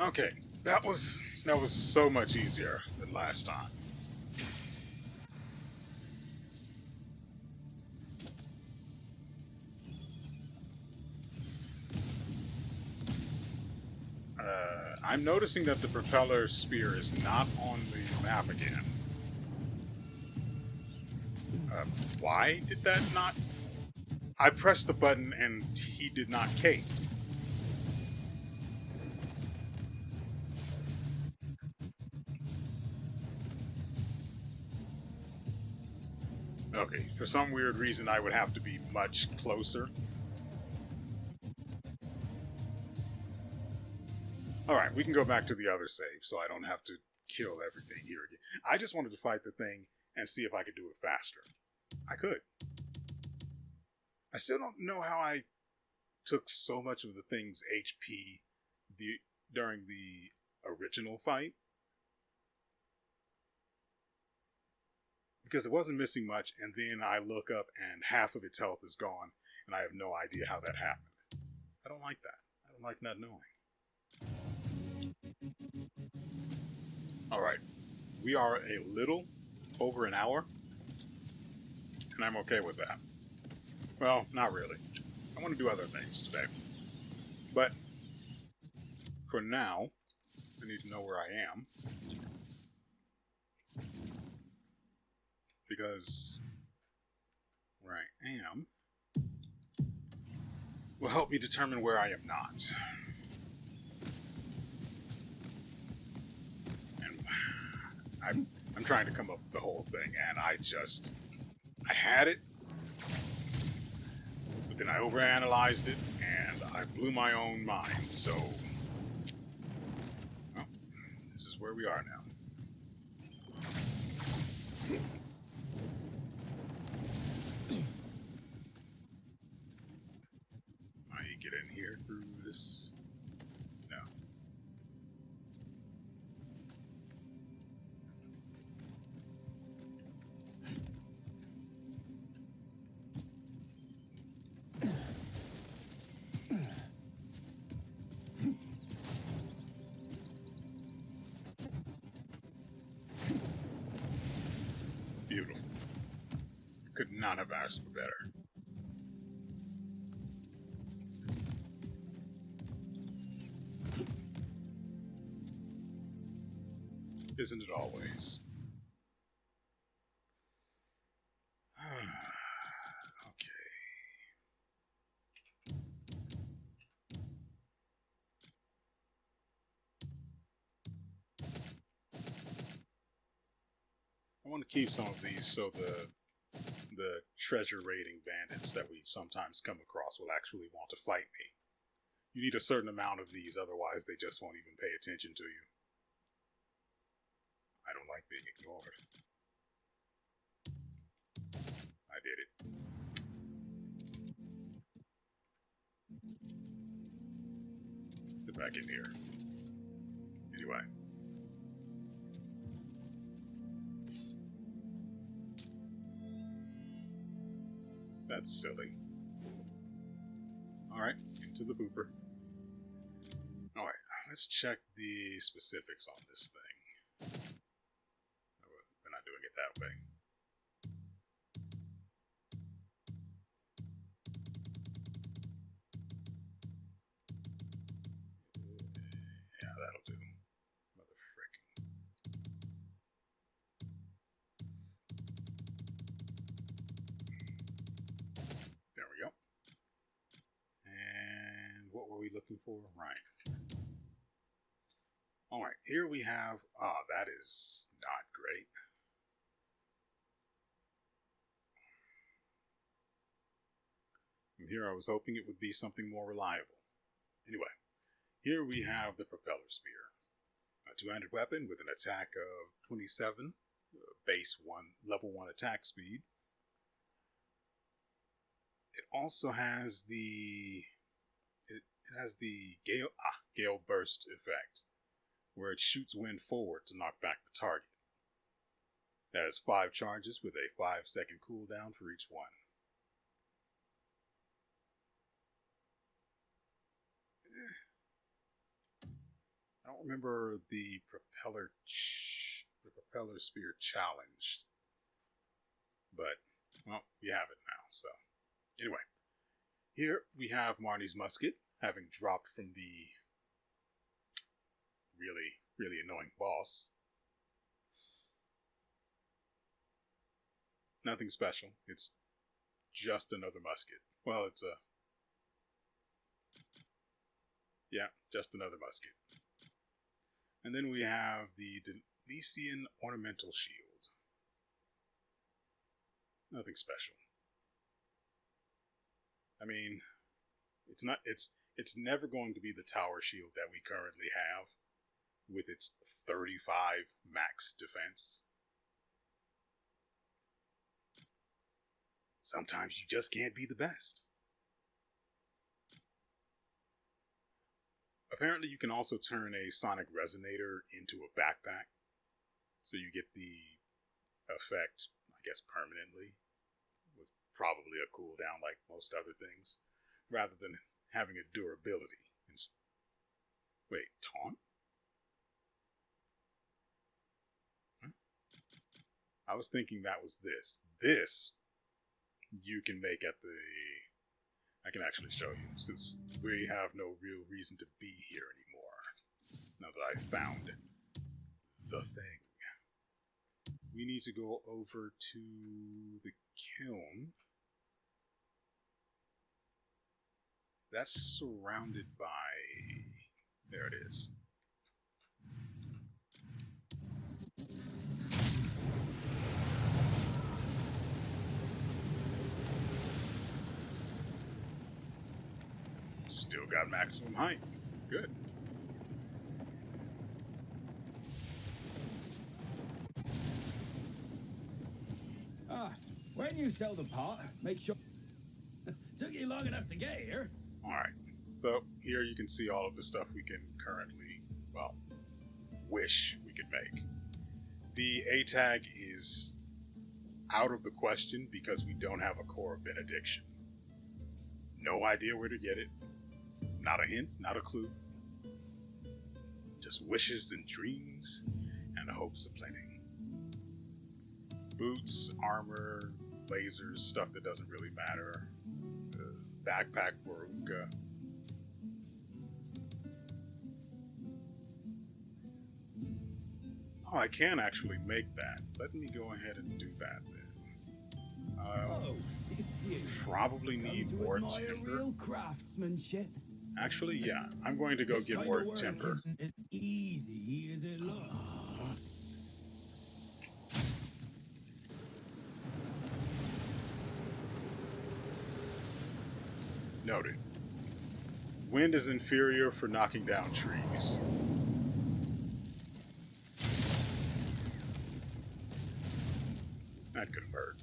Okay, that was so much easier than last time. I'm noticing that the propeller spear is not on the map again. Why did that not? I pressed the button and he did not cape. Okay, for some weird reason I would have to be much closer. Alright, we can go back to the other save so I don't have to kill everything here again. I just wanted to fight the thing and see if I could do it faster. I could. I still don't know how I took so much of the thing's HP during the original fight. Because it wasn't missing much, and then I look up and half of its health is gone, and I have no idea how that happened. I don't like that. I don't like not knowing. Alright, we are a little over an hour, and I'm okay with that. Well, not really. I want to do other things today. But for now, I need to know where I am. Because where I am will help me determine where I am not. And I'm trying to come up with the whole thing, and I had it, but then I overanalyzed it, and I blew my own mind, so, well, this is where we are now. I get in here through this? No. Beautiful. Could not have asked for better. Isn't it always? Okay. I want to keep some of these so the treasure raiding bandits that we sometimes come across will actually want to fight me. You need a certain amount of these, otherwise they just won't even pay attention to you. I don't like being ignored. I did it. Get back in here. Anyway. That's silly. Alright, into the booper. Alright, let's check the specifics on this thing. We're not doing it that way. Yeah, that'll do. Mother frickin'. There we go. And what were we looking for? Right. Alright, here we have... Ah, that is not great. From here I was hoping it would be something more reliable. Anyway, here we have the propeller spear. A two-handed weapon with an attack of 27, base 1, level 1 attack speed. It also has the... It has the gale burst effect, where it shoots wind forward to knock back the target. It has 5 charges with a 5-second cooldown for each one. I don't don't remember the propeller spear challenge, but well, we have it now. So anyway, here we have Marnie's musket, having dropped from the really annoying boss. Nothing special. It's just another musket. Well, it's a... yeah, just another musket. And then we have the Delician Ornamental Shield. Nothing special. I mean, it's never going to be the tower shield that we currently have with its 35 max defense. Sometimes you just can't be the best. Apparently you can also turn a sonic resonator into a backpack, so you get the effect, I guess, permanently, with probably a cooldown like most other things, rather than having a durability. Wait, taunt? Huh? I was thinking that was this. This you can make at the... I can actually show you, since we have no real reason to be here anymore. Now that I've found the thing. We need to go over to the kiln. That's surrounded by... there it is. Still got maximum height. Good. When you sell the pot, make sure... Took you long enough to get here. Alright, so here you can see all of the stuff we can currently, well, wish we could make. The A tag is out of the question because we don't have a core of benediction. No idea where to get it. Not a hint, not a clue. Just wishes and dreams and the hopes of plenty. Boots, armor, lasers, stuff that doesn't really matter. Backpack for Uka. Oh, I can actually make that. Let me go ahead and do that then. Probably need more timber. Real craftsmanship. Actually, yeah, I'm going to go get more timber. Isn't easy as it looks. Noted. Wind is inferior for knocking down trees. That could hurt.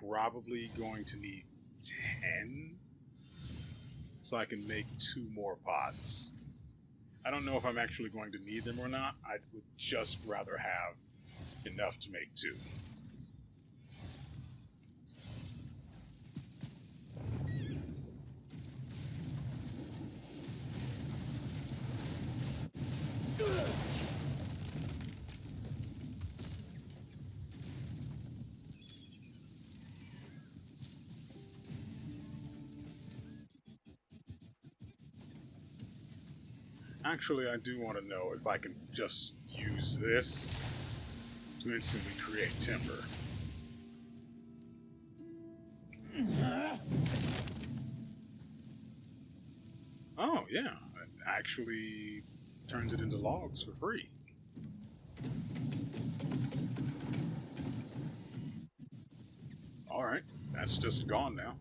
Probably going to need 10 so I can make 2 more pots. I don't know if I'm actually going to need them or not. I would just rather have enough to make 2. Actually, I do want to know if I can just use this to instantly create timber. Oh, yeah. It actually turns it into logs for free. Alright, that's just gone now.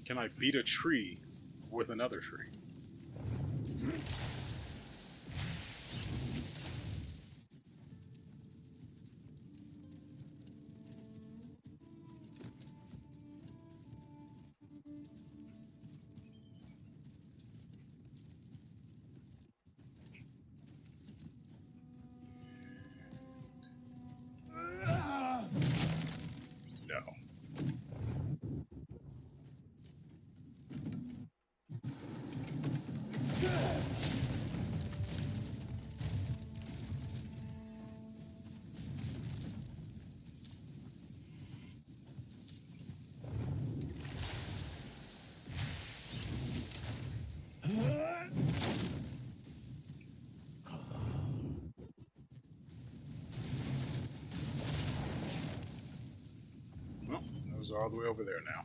Can I beat a tree with another tree? disruptors are all the way over there now.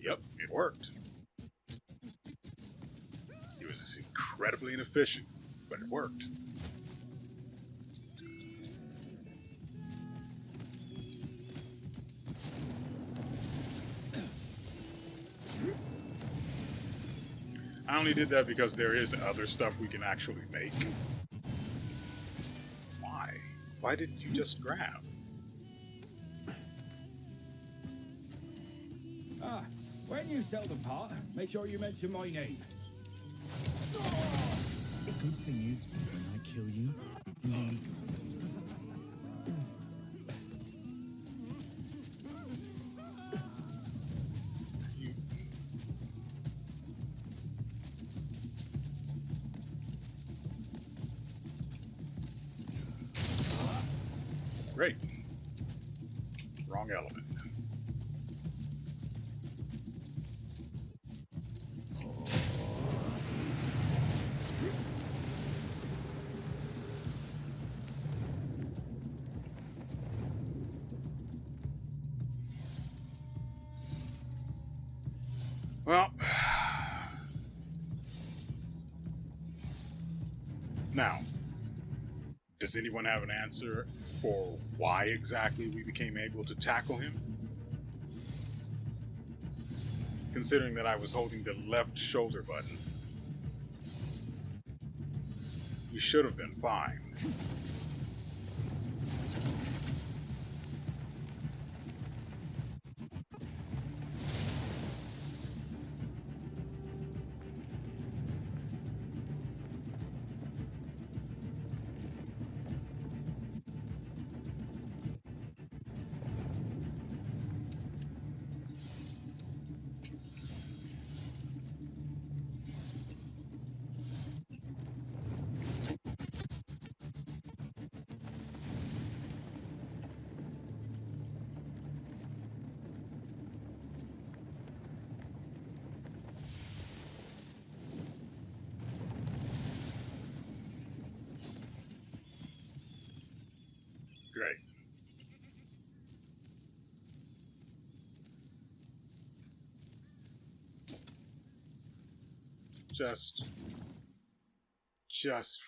Yep, it worked. It was just incredibly inefficient, but it worked. I only did that because there is other stuff we can actually make. Why? Why didn't you just grab? When you sell the part, make sure you mention my name. The good thing is, when I kill you, you Great. Wrong element. Well, now, does anyone have an answer for why exactly we became able to tackle him? Considering that I was holding the left shoulder button, we should have been fine. Great. Just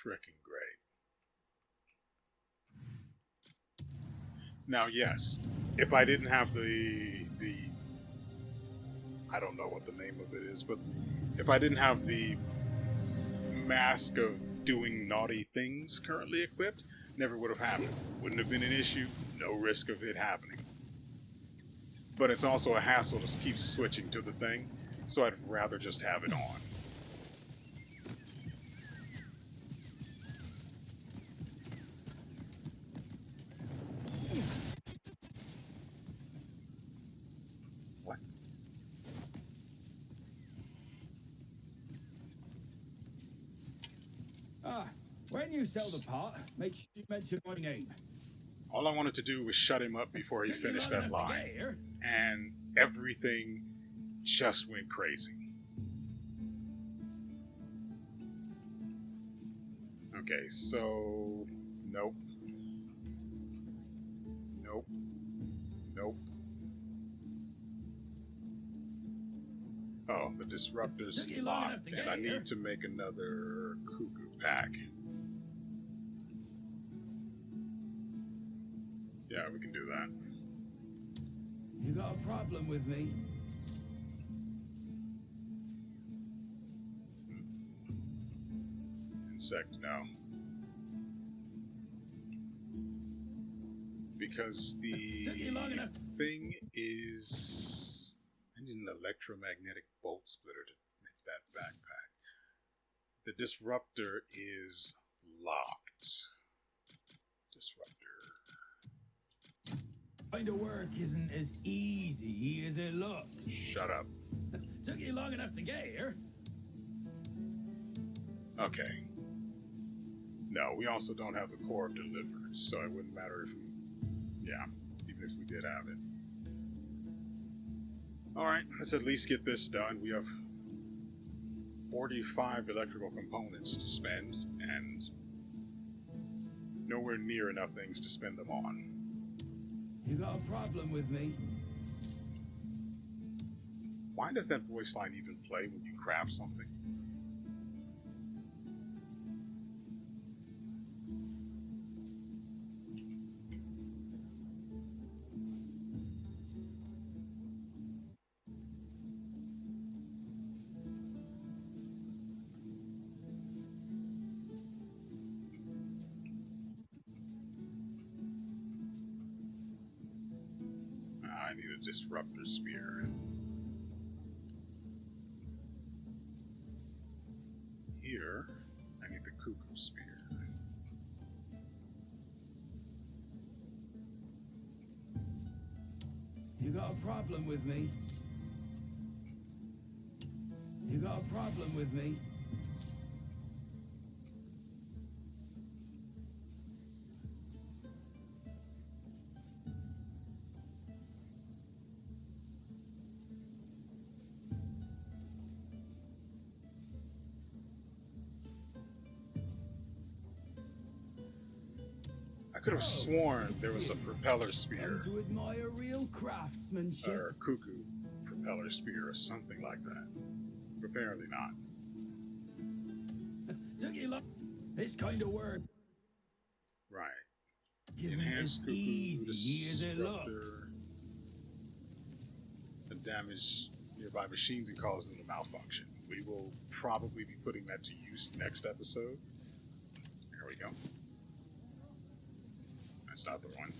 freaking great. Now, yes, if I didn't have the I don't know what the name of it is, but if I didn't have the mask of doing naughty things currently equipped, never would have happened. Wouldn't have been an issue, no risk of it happening. But it's also a hassle to keep switching to the thing, so I'd rather just have it on. What? When you sell the part, make sure you mention my name. All I wanted to do was shut him up before he finished that line, and everything just went crazy. Okay, so nope. Nope. Nope. Oh, the disruptor's locked, and I need to make another cuckoo pack. Yeah, we can do that. You got a problem with me? Insect, no. Because the thing is... I need an electromagnetic bolt splitter to make that backpack. The disruptor is locked. Disruptor. Kind of work isn't as easy as it looks. Shut up. Took you long enough to get here. Okay. No, we also don't have the core of deliverance, so it wouldn't matter if we... Yeah, even if we did have it. Alright, let's at least get this done. We have 45 electrical components to spend, and nowhere near enough things to spend them on. You got a problem with me? Why does that voice line even play when you craft something? I need a disruptor spear. Here, I need the cuckoo spear. You got a problem with me? You got a problem with me? I could have sworn there was a propeller spear, Come to admire real craftsmanship. or a cuckoo propeller spear, or something like that. But apparently not. Took you long. This kind of work Right. isn't Enhanced as cuckoo easy as it disruptor looks. that damage nearby machines and cause them to malfunction. We will probably be putting that to use next episode. There we go. That's not the one.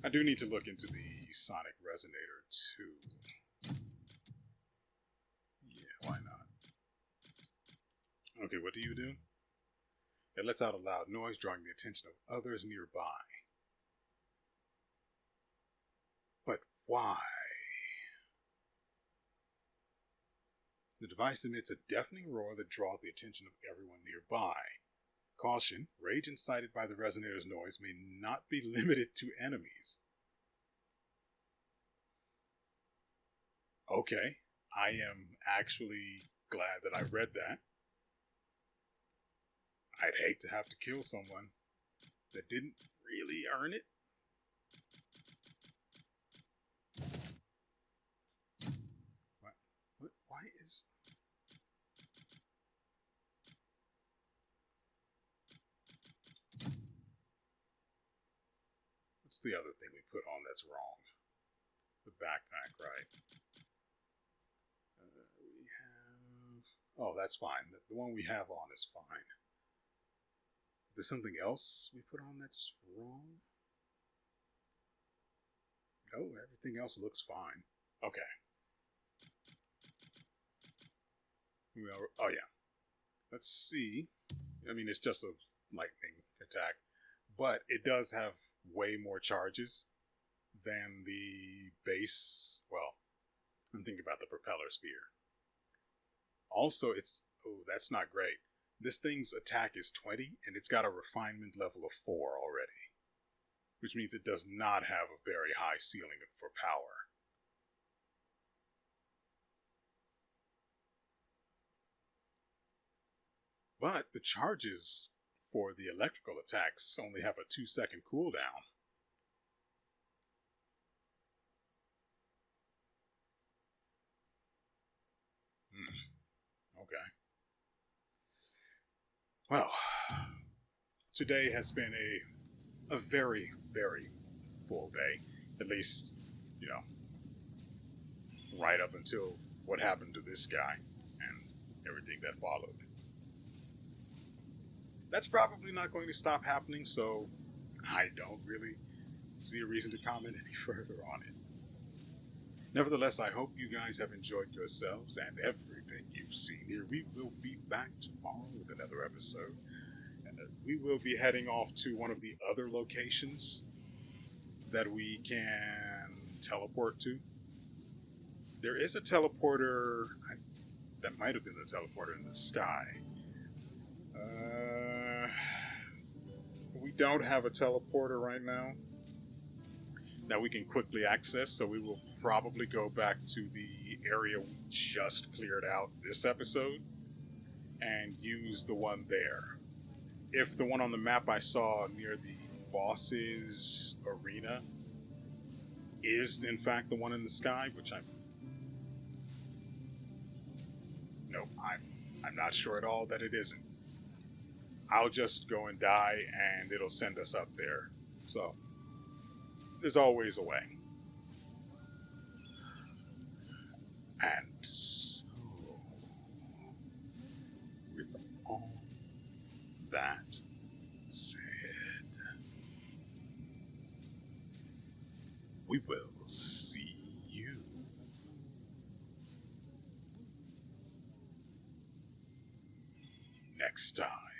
I do need to look into the sonic resonator too. Yeah, why not? Okay, what do you do? It lets out a loud noise, drawing the attention of others nearby. But why? The device emits a deafening roar that draws the attention of everyone nearby. Caution, rage incited by the resonator's noise may not be limited to enemies. Okay, I am actually glad that I read that. I'd hate to have to kill someone that didn't really earn it. Why is... What's the other thing we put on that's wrong? The backpack, right? We have... Oh, that's fine. The one we have on is fine. Is there something else we put on that's wrong? No, everything else looks fine. Okay. Oh yeah. Let's see. I mean, it's just a lightning attack, but it does have way more charges than the base. Well, I'm thinking about the propeller spear. Also, it's... Oh, that's not great. This thing's attack is 20, and it's got a refinement level of 4 already. Which means it does not have a very high ceiling for power. But the charges for the electrical attacks only have a 2-second cooldown. Okay. Well, today has been a very, very full day. At least, you know, right up until what happened to this guy and everything that followed. That's probably not going to stop happening, so I don't really see a reason to comment any further on it. Nevertheless, I hope you guys have enjoyed yourselves and everything you've seen here. We will be back tomorrow with another episode. And we will be heading off to one of the other locations that we can teleport to. There is a teleporter. That might have been the teleporter in the sky. We don't have a teleporter right now that we can quickly access, so we will probably go back to the area we just cleared out this episode and use the one there. If the one on the map I saw near the boss's arena is in fact the one in the sky, which I'm not sure at all that it isn't. I'll just go and die and it'll send us up there. So there's always a way. And so, with all that said, we will see you next time.